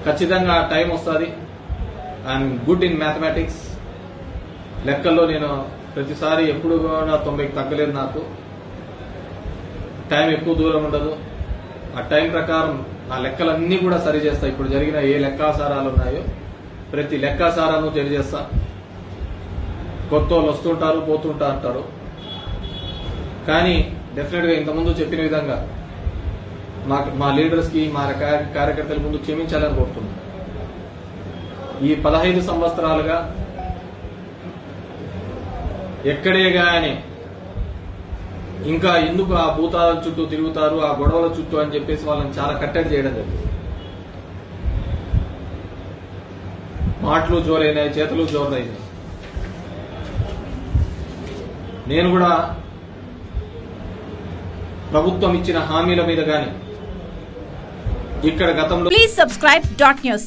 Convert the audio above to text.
ఖచ్చితంగా టైం వస్తుంది. I'm good in mathematics. లెక్కల్లో నేను ప్రతిసారి ఎప్పుడు కూడా 90కి తగ్గలేదు. నాకు టైం ఎక్కువ దూరం ఉండదు. ఆ టైం ప్రకారం నా లెక్కలన్నీ కూడా సరి చేస్తా. ఇప్పుడు జరిగిన ఏ లెక్కాసారాలు ఉన్నాయో ప్రతి లెక్కాసారాను తెలియజేస్తా. కొత్త వాళ్ళు వస్తుంటారు, పోతుంటా అంటారు. కానీ డెఫినెట్ గా ఇంతకుముందు చెప్పిన విధంగా మా లీడర్స్ కి, మా కార్యకర్తల ముందు క్షమించాలని కోరుతున్నాను. ఈ 15 సంవత్సరాలుగా ఎక్కడే గాని ఇంకా ఎందుకు ఆ భూతాల చుట్టూ తిరుగుతారు, ఆ గొడవల చుట్టూ అని చెప్పేసి వాళ్ళని చాలా కట్టడి చేయడం జరిగింది. మాటలు జోరైనాయి, చేతులు జోరైనాయి. నేను కూడా ప్రభుత్వం ఇచ్చిన హామీల మీద గాని ఇక్కడ గతంలో ప్లీజ్ సబ్స్క్రైబ్ .news